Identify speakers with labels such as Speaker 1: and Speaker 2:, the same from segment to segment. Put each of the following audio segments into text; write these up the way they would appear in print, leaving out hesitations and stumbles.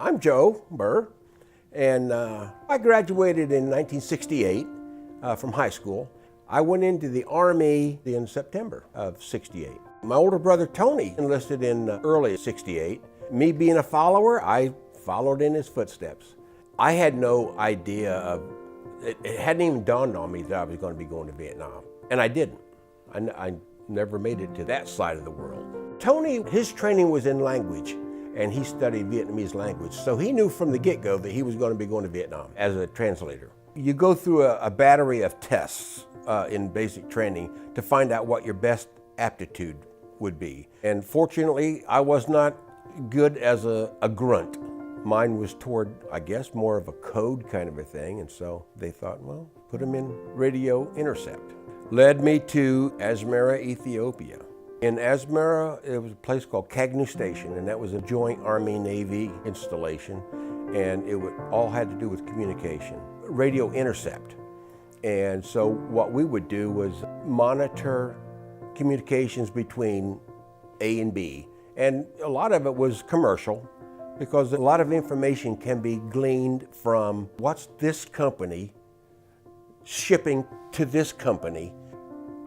Speaker 1: I'm Joe Burr, and I graduated in 1968 from high school. I went into the Army in September of '68. My older brother Tony enlisted in early '68. Me being a follower, I followed in his footsteps. I had no idea of, it hadn't even dawned on me that I was going to be going to Vietnam, and I didn't. I never made it to that side of the world. Tony, his training was in language, and he studied Vietnamese language, so he knew from the get-go that he was going to be going to Vietnam as a translator. You go through a battery of tests in basic training to find out what your best aptitude would be. And fortunately, I was not good as a grunt. Mine was toward, I guess, more of a code kind of a thing, and so they thought, well, put him in radio intercept. Led me to Asmara, Ethiopia. In Asmara, there was a place called Cagnu Station, and that was a joint Army-Navy installation, and it all had to do with communication, radio intercept. And so what we would do was monitor communications between A and B, and a lot of it was commercial, because a lot of information can be gleaned from what's this company shipping to this company.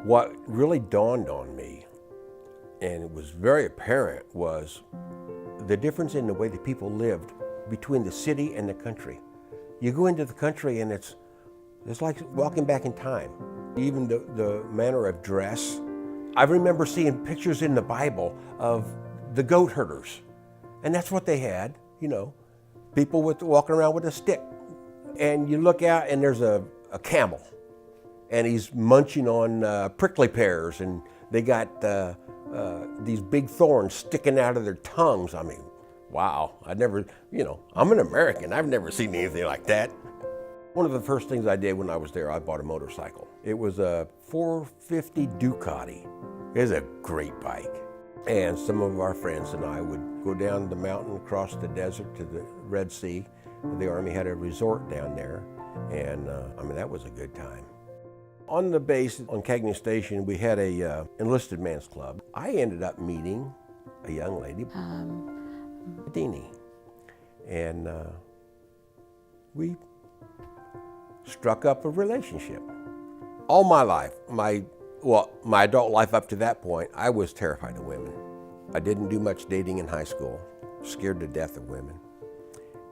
Speaker 1: What really dawned on me, and it was very apparent, was the difference in the way that people lived between the city and the country. You go into the country and it's like walking back in time. Even the manner of dress. I remember seeing pictures in the Bible of the goat herders, and that's what they had, you know, people walking around with a stick. And you look out and there's a camel, and he's munching on prickly pears, and they got these big thorns sticking out of their tongues. I mean, wow, I'd never, I'm an American. I've never seen anything like that. One of the first things I did when I was there, I bought a motorcycle. It was a 450 Ducati. It was a great bike. And some of our friends and I would go down the mountain, across the desert to the Red Sea. The Army had a resort down there, and that was a good time. On the base, on Cagnu Station, we had a enlisted man's club. I ended up meeting a young lady, Dini, and we struck up a relationship. All my life, my adult life up to that point, I was terrified of women. I didn't do much dating in high school, scared to death of women.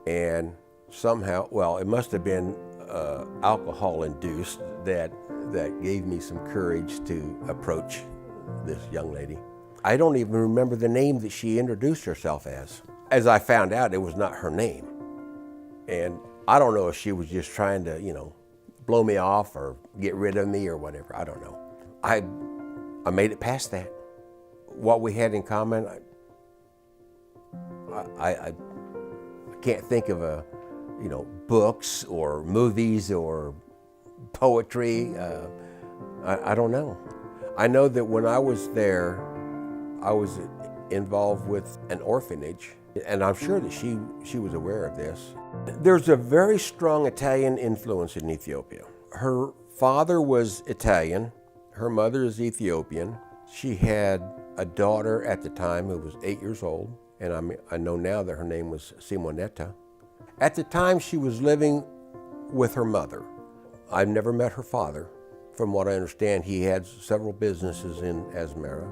Speaker 1: And somehow, it must have been alcohol-induced that gave me some courage to approach this young lady. I don't even remember the name that she introduced herself as. As I found out, it was not her name. And I don't know if she was just trying to, blow me off or get rid of me or whatever. I don't know. I made it past that. What we had in common, I can't think of books or movies or poetry. I don't know. I know that when I was there, I was involved with an orphanage, and I'm sure that she was aware of this. There's a very strong Italian influence in Ethiopia. Her father was Italian, her mother is Ethiopian. She had a daughter at the time who was 8 years old, and I know now that her name was Simonetta. At the time, she was living with her mother. I've never met her father. From what I understand, he had several businesses in Asmara.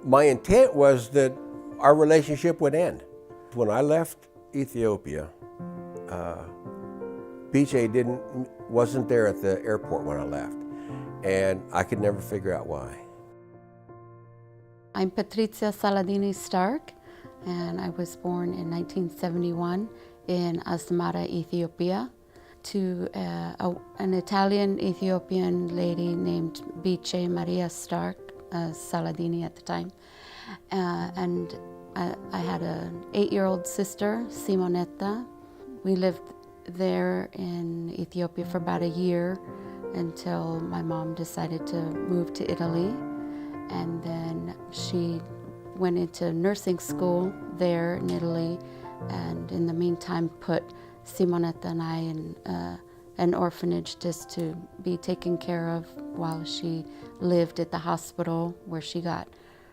Speaker 1: My intent was that our relationship would end. When I left Ethiopia, BJ wasn't there at the airport when I left, and I could never figure out why.
Speaker 2: I'm Patrizia Saladini Stark, and I was born in 1971 in Asmara, Ethiopia, to an Italian-Ethiopian lady named Bice Maria Stark, Saladini at the time. And I had an 8-year-old sister, Simonetta. We lived there in Ethiopia for about a year until my mom decided to move to Italy. And then she went into nursing school there in Italy, and in the meantime put Simonetta and I in an orphanage just to be taken care of while she lived at the hospital where she got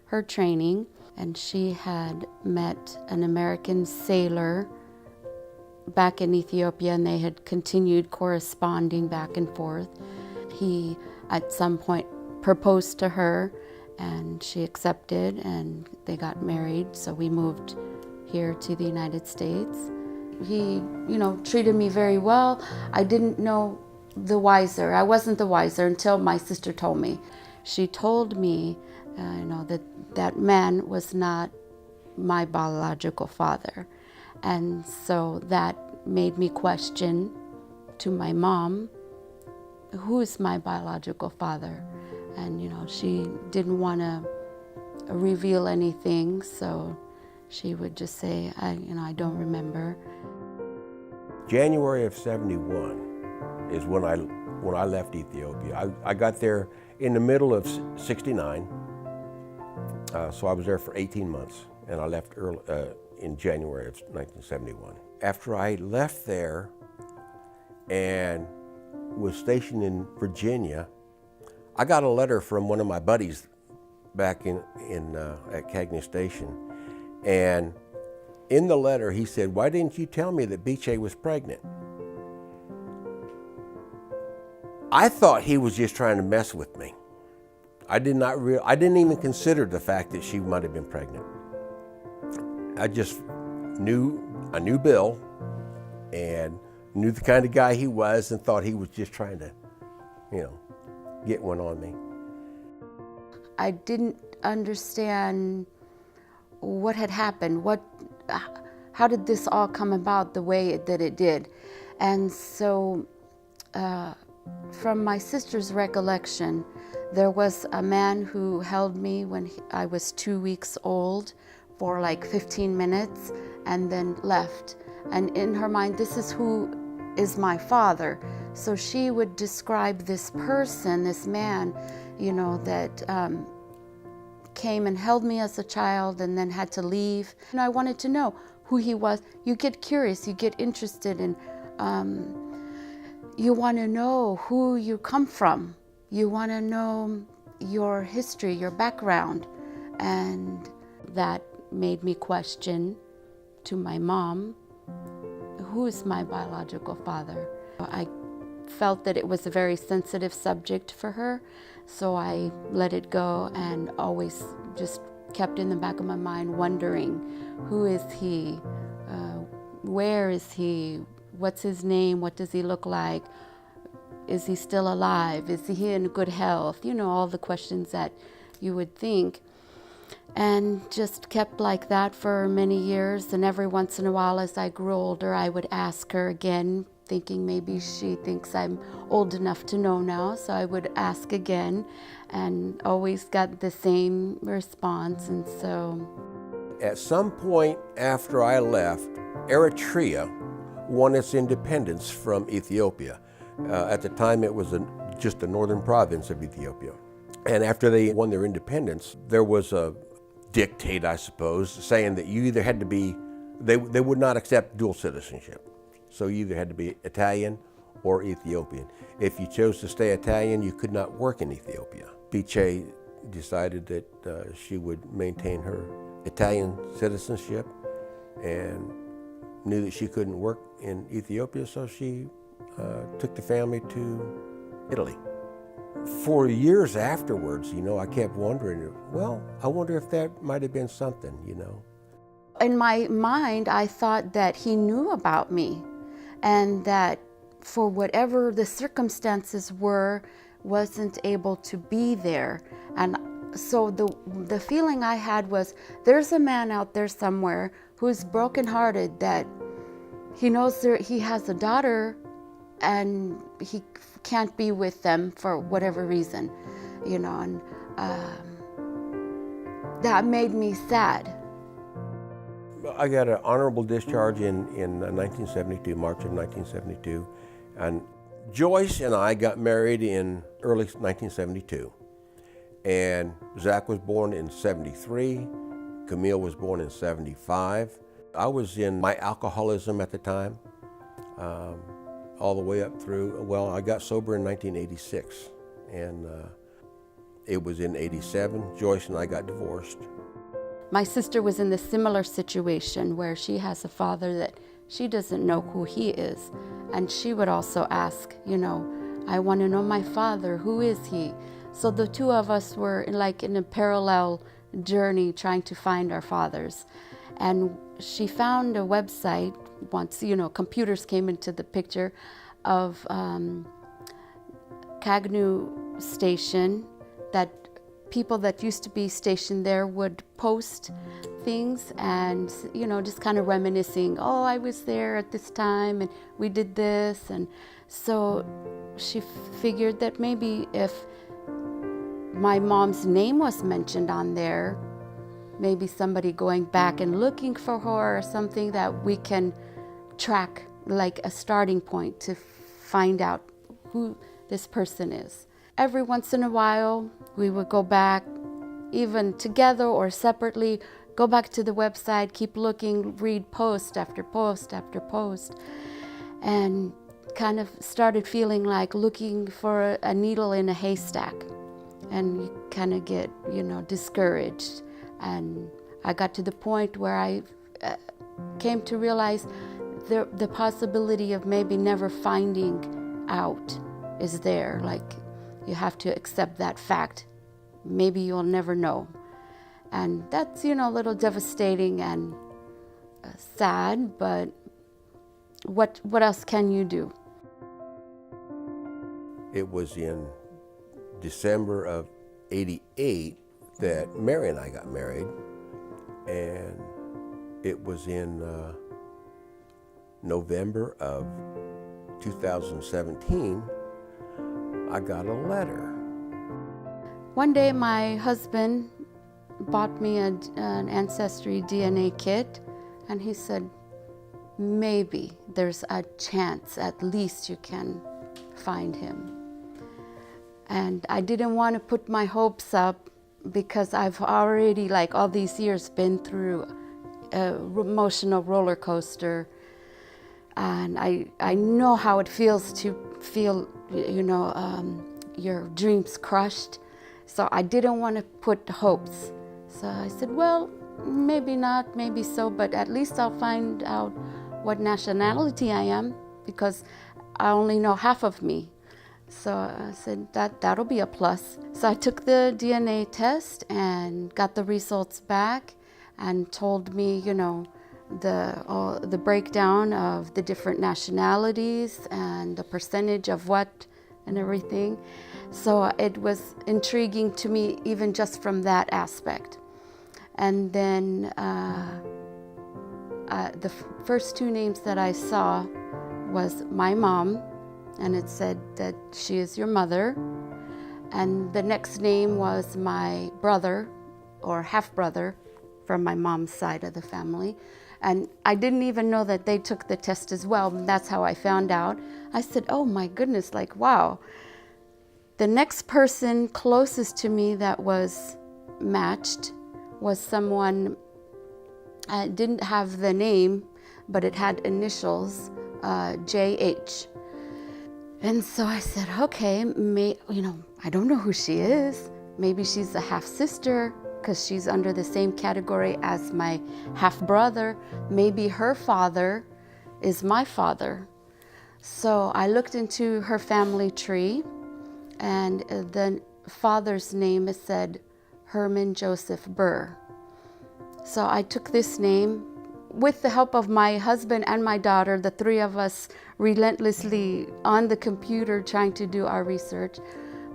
Speaker 2: her training. And she had met an American sailor back in Ethiopia, and they had continued corresponding back and forth. He, at some point, proposed to her, and she accepted, and they got married, so we moved here to the United States. He, treated me very well. I didn't know the wiser. I wasn't the wiser until my sister told me. She told me, that man was not my biological father. And so that made me question to my mom, who is my biological father? And, she didn't want to reveal anything, so she would just say, I don't remember.
Speaker 1: January of '71 is when I left Ethiopia. I got there in the middle of '69, so I was there for 18 months, and I left early, in January of 1971. After I left there and was stationed in Virginia, I got a letter from one of my buddies back at Cagney Station, and in the letter he said, "Why didn't you tell me that Biche was pregnant?" I thought he was just trying to mess with me. I didn't even consider the fact that she might have been pregnant. I just knew Bill and knew the kind of guy he was, and thought he was just trying to, get one on me.
Speaker 2: I didn't understand what had happened. How did this all come about the way that it did? And so, from my sister's recollection, there was a man who held me when I was 2 weeks old for like 15 minutes and then left. And in her mind, this is who is my father. So she would describe this person, this man, that came and held me as a child and then had to leave. And I wanted to know who he was. You get curious, you get interested, and you want to know who you come from. You want to know your history, your background. And that made me question to my mom, who is my biological father? I felt that it was a very sensitive subject for her, so I let it go and always just kept in the back of my mind wondering, who is he? Where is he? What's his name? What does he look like? Is he still alive? Is he in good health? All the questions that you would think. And just kept like that for many years. And every once in a while, as I grew older, I would ask her again, thinking maybe she thinks I'm old enough to know now. So I would ask again, and always got the same response. And so,
Speaker 1: at some point after I left, Eritrea won its independence from Ethiopia. At the time, it was just a northern province of Ethiopia. And after they won their independence, there was a dictate, I suppose, saying that you either had to be, they would not accept dual citizenship. So you either had to be Italian or Ethiopian. If you chose to stay Italian, you could not work in Ethiopia. Biche decided that she would maintain her Italian citizenship and knew that she couldn't work in Ethiopia, so she took the family to Italy. For years afterwards, I kept wondering, I wonder if that might have been something,
Speaker 2: In my mind, I thought that he knew about me, and that for whatever the circumstances were, wasn't able to be there. And so the feeling I had was, there's a man out there somewhere who's brokenhearted, that he knows he has a daughter and he can't be with them for whatever reason, and that made me sad.
Speaker 1: I got an honorable discharge in 1972, March of 1972, and Joyce and I got married in early 1972, and Zach was born in '73, Camille was born in '75. I was in my alcoholism at the time, all the way up through, I got sober in 1986, and it was in '87, Joyce and I got divorced.
Speaker 2: My sister was in the similar situation where she has a father that she doesn't know who he is. And she would also ask, I want to know my father, who is he? So the two of us were like in a parallel journey trying to find our fathers. And she found a website once, computers came into the picture of Cagnu Station, that people that used to be stationed there would post things and, just kind of reminiscing, oh, I was there at this time and we did this. And so she figured that maybe if my mom's name was mentioned on there, maybe somebody going back and looking for her or something, that we can track like a starting point to find out who this person is. Every once in a while, we would go back, even together or separately, go back to the website, keep looking, read post after post after post, and kind of started feeling like looking for a needle in a haystack. And you kind of get, discouraged. And I got to the point where I came to realize the possibility of maybe never finding out is there. Like, you have to accept that fact. Maybe you'll never know. And that's, a little devastating and sad, but what else can you do?
Speaker 1: It was in December of '88 that Mary and I got married, and it was in November of 2017 I got a letter.
Speaker 2: One day my husband bought me an ancestry DNA kit, and he said, maybe there's a chance at least you can find him. And I didn't want to put my hopes up because I've already, like all these years, been through an emotional roller coaster. And I know how it feels to feel, your dreams crushed. So I didn't want to put hopes. So I said, well, maybe not, maybe so, but at least I'll find out what nationality I am, because I only know half of me. So I said, that'll be a plus. So I took the DNA test and got the results back and told me, the breakdown of the different nationalities and the percentage of what and everything. So it was intriguing to me even just from that aspect. And then the first two names that I saw was my mom, and it said that she is your mother. And the next name was my brother, or half-brother, from my mom's side of the family. And I didn't even know that they took the test as well. That's how I found out. I said, oh my goodness, like, wow. The next person closest to me that was matched was someone, didn't have the name, but it had initials, JH. And so I said, okay, I don't know who she is. Maybe she's a half-sister, because she's under the same category as my half-brother. Maybe her father is my father. So I looked into her family tree, and the father's name said Herman Joseph Burr. So I took this name. With the help of my husband and my daughter, the three of us relentlessly on the computer trying to do our research,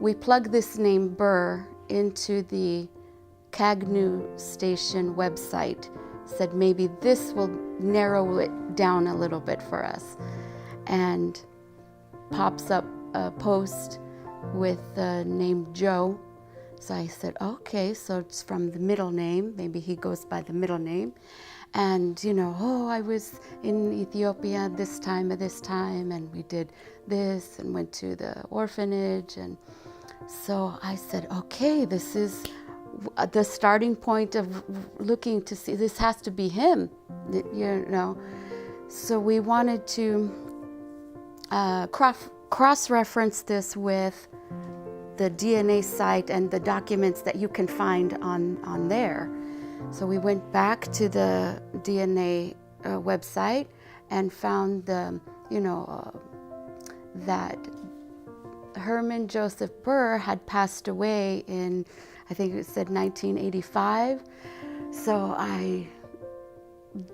Speaker 2: we plugged this name Burr into the Cagnu Station website. Said maybe this will narrow it down a little bit for us. And pops up a post with the name Joe. So I said, okay, so it's from the middle name. Maybe he goes by the middle name. And, I was in Ethiopia this time, and we did this and went to the orphanage. And so I said, okay, this is the starting point of looking to see, this has to be him, So we wanted to cross-reference this with the DNA site and the documents that you can find on there. So we went back to the DNA website and found that Herman Joseph Burr had passed away in, I think it said 1985. So I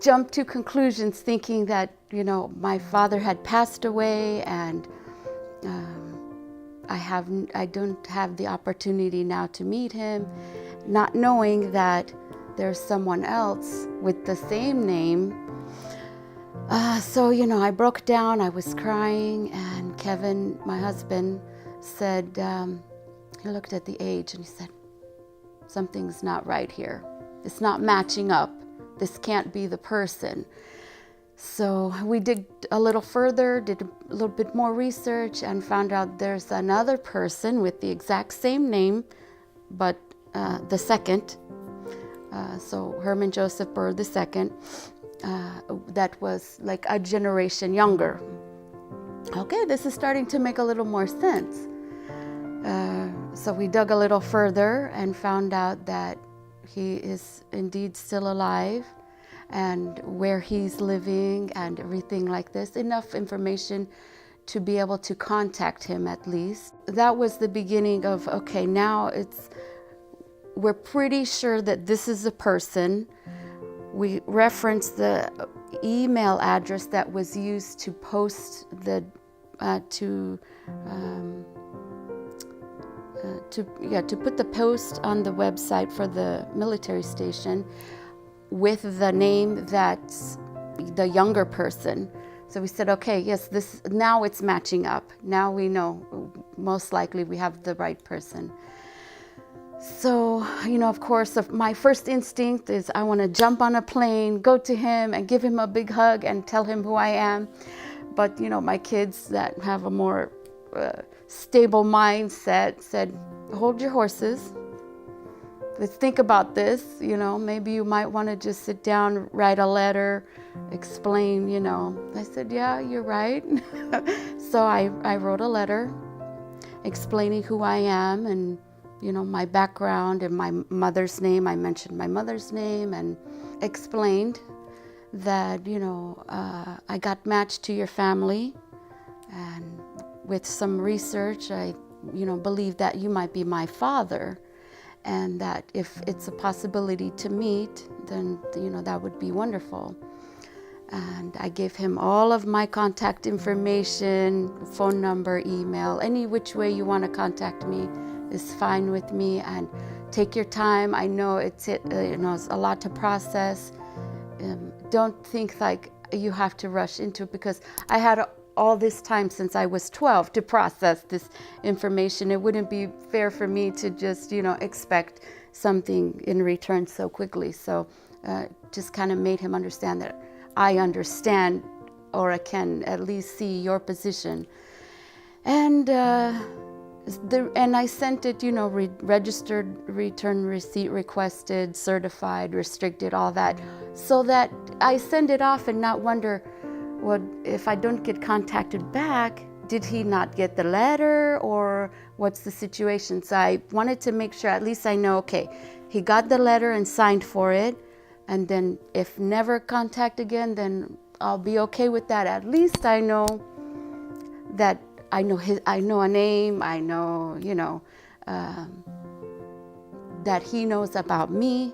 Speaker 2: jumped to conclusions thinking that, my father had passed away, and I don't have the opportunity now to meet him, not knowing that there's someone else with the same name. So, I broke down, I was crying, and Kevin, my husband, said, he looked at the age and he said, something's not right here. It's not matching up. This can't be the person. So we digged a little further, did a little bit more research, and found out there's another person with the exact same name, but the second. So Herman Joseph Burr II, that was like a generation younger. Okay, this is starting to make a little more sense. So we dug a little further and found out that he is indeed still alive, and where he's living and everything like this. Enough information to be able to contact him at least. That was the beginning of, okay, now we're pretty sure that this is a person. We referenced the email address that was used to post to put the post on the website for the military station with the name that's the younger person. So we said, okay, yes, now it's matching up. Now we know, most likely we have the right person. So, of course, my first instinct is I want to jump on a plane, go to him and give him a big hug and tell him who I am. But, my kids that have a more stable mindset said, hold your horses. Let's think about this. Maybe you might want to just sit down, write a letter, explain, I said, yeah, you're right. So I wrote a letter explaining who I am and, my background and my mother's name. I mentioned my mother's name and explained that, I got matched to your family, and with some research, I, believe that you might be my father, and that if it's a possibility to meet, then, that would be wonderful. And I gave him all of my contact information, phone number, email, any which way you want to contact me is fine with me, and take your time. I know it's a lot to process. Don't think like you have to rush into it, because I had all this time since I was 12 to process this information. It wouldn't be fair for me to just, expect something in return so quickly. So just kind of made him understand that I understand, or I can at least see your position. And I sent it, registered, return receipt requested, certified, restricted, all that, so that I send it off and not wonder, well, if I don't get contacted back, did he not get the letter, or what's the situation? So I wanted to make sure, at least I know, okay, he got the letter and signed for it, and then if never contact again, then I'll be okay with that. At least I know that I know a name, I know, that he knows about me.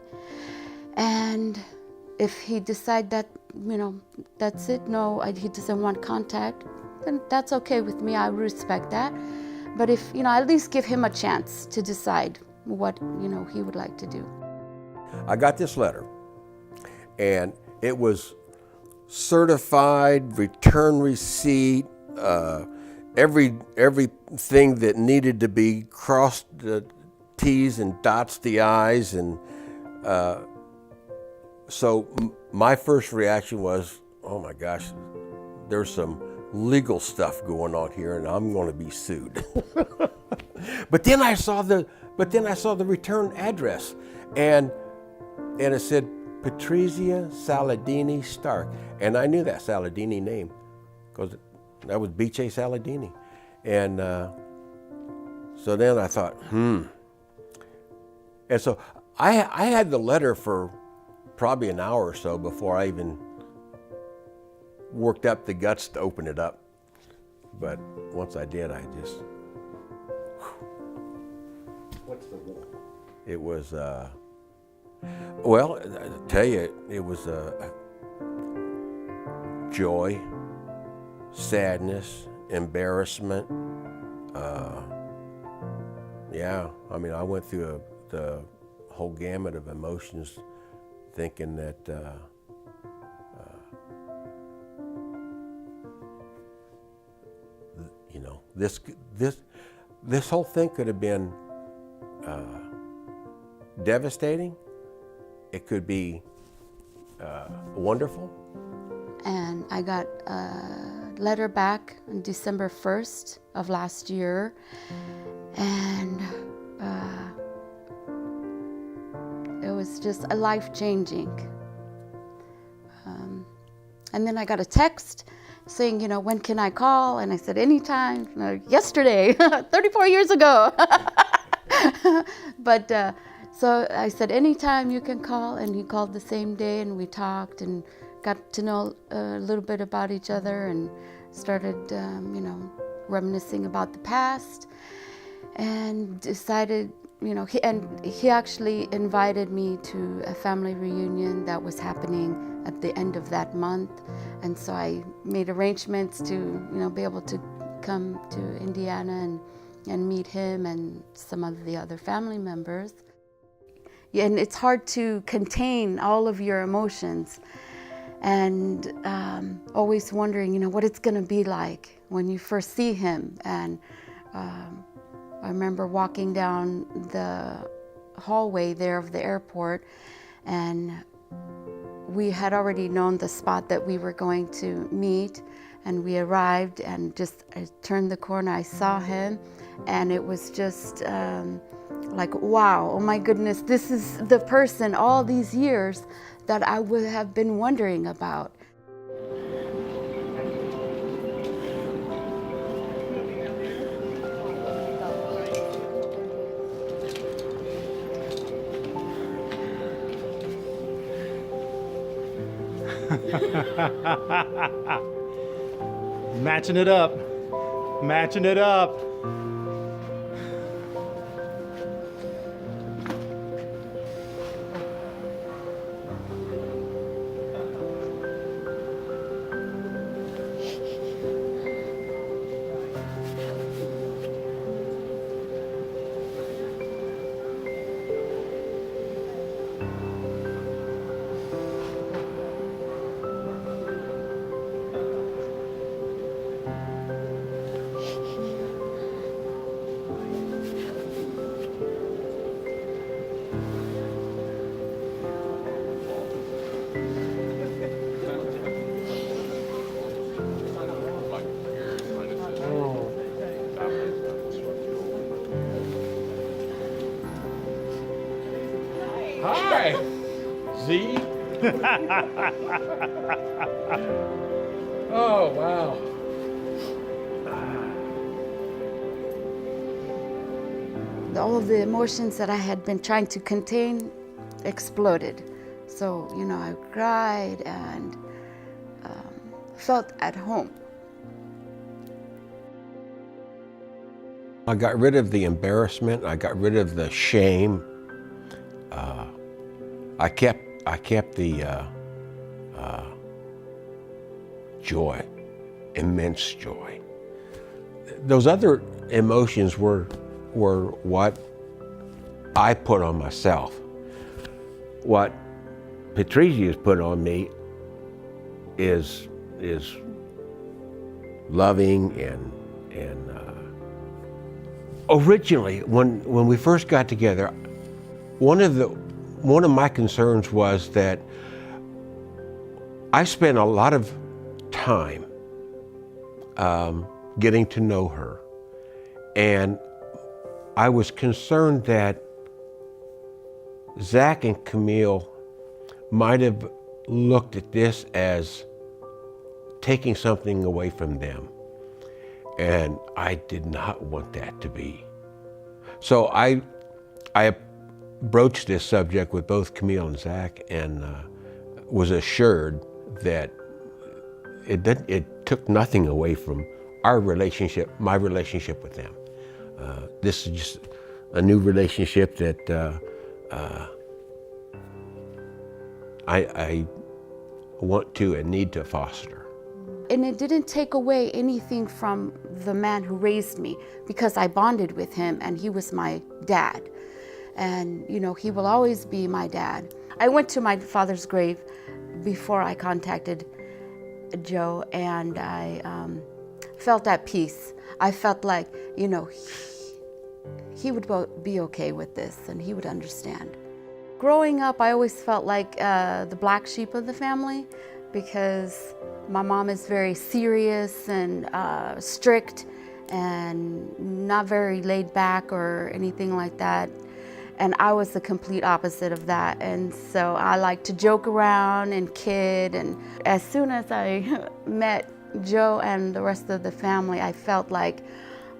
Speaker 2: And if he decide that, that's it, no, he doesn't want contact, then that's okay with me. I respect that. But if, at least give him a chance to decide what, he would like to do.
Speaker 1: I got this letter, and it was certified, return receipt, everything that needed to be crossed the T's and dots the I's, and so my first reaction was, oh my gosh, there's some legal stuff going on here, and I'm going to be sued. But then I saw the return address, and it said Patrizia Saladini Stark, and I knew that Saladini name because that was B.J. Saladini. And so then I thought, And so I had the letter for probably an hour or so before I even worked up the guts to open it up. But once I did, I just, what's the word? It was, well, I tell you, it was joy, sadness, embarrassment. Yeah, I mean, I went through the whole gamut of emotions, thinking that you know, this whole thing could have been devastating. It could be wonderful.
Speaker 2: And I got a letter back on December 1st of last year, and it was just a life-changing. And then I got a text saying, you know, when can I call? And I said, anytime. Yesterday, 34 years ago. But so I said, anytime you can call. And he called the same day, and we talked and got to know a little bit about each other, and started, you know, reminiscing about the past, and decided, you know, he actually invited me to a family reunion that was happening at the end of that month. And so I made arrangements to, you know, be able to come to Indiana and meet him and some of the other family members. Yeah, and it's hard to contain all of your emotions, and always wondering, you know, what it's going to be like when you first see him. And I remember walking down the hallway there of the airport, and we had already known the spot that we were going to meet, and we arrived, and just I turned the corner, I saw him, and it was just like, wow, oh my goodness, this is the person all these years that I would have been wondering about.
Speaker 3: Matching it up. Matching it up.
Speaker 1: Hi, Z. Oh, wow.
Speaker 2: All of the emotions that I had been trying to contain exploded. So, you know, I cried and felt at home.
Speaker 1: I got rid of the embarrassment. I got rid of the shame. I kept the joy, immense joy. Those other emotions were what I put on myself. What Patrizia has put on me is loving and originally when we first got together, one of my concerns was that I spent a lot of time getting to know her, and I was concerned that Zach and Camille might have looked at this as taking something away from them, and I did not want that to be. So I broached this subject with both Camille and Zach, and was assured that it took nothing away from our relationship, my relationship with them. This is just a new relationship that I want to and need to foster.
Speaker 2: And it didn't take away anything from the man who raised me, because I bonded with him and he was my dad. And, you know, he will always be my dad. I went to my father's grave before I contacted Joe, and I felt at peace. I felt like, you know, he would be okay with this and he would understand. Growing up, I always felt like the black sheep of the family, because my mom is very serious and strict and not very laid back or anything like that. And I was the complete opposite of that. And so I like to joke around and kid. And as soon as I met Joe and the rest of the family, I felt like,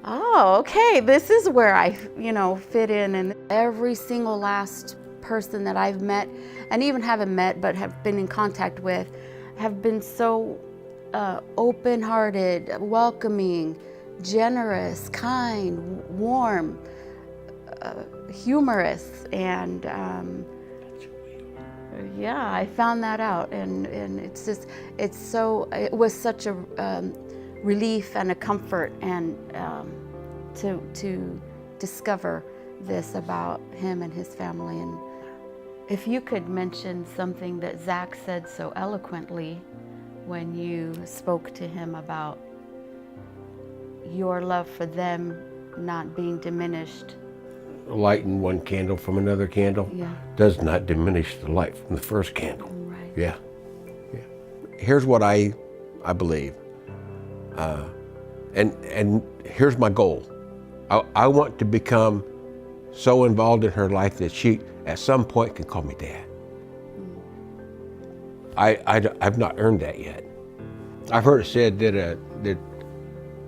Speaker 2: oh, okay, this is where I, you know, fit in. And every single last person that I've met, and even haven't met but have been in contact with, have been so open-hearted, welcoming, generous, kind, warm, humorous, and yeah, I found that out, and it's just, it was such a relief and a comfort, and to discover this about him and his family. And if you could mention something that Zach said so eloquently when you spoke to him about your love for them not being diminished.
Speaker 1: Lighting one candle from another candle does not diminish the light from the first candle.
Speaker 2: Right.
Speaker 1: Yeah. Here's what I believe, and here's my goal. I want to become so involved in her life that she, at some point, can call me Dad. I've not earned that yet. I've heard it said that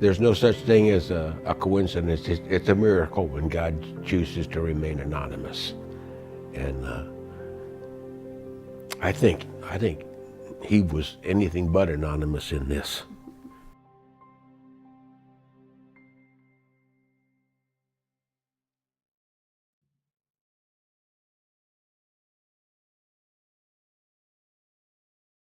Speaker 1: there's no such thing as a coincidence. It's a miracle when God chooses to remain anonymous. And I think he was anything but anonymous in this.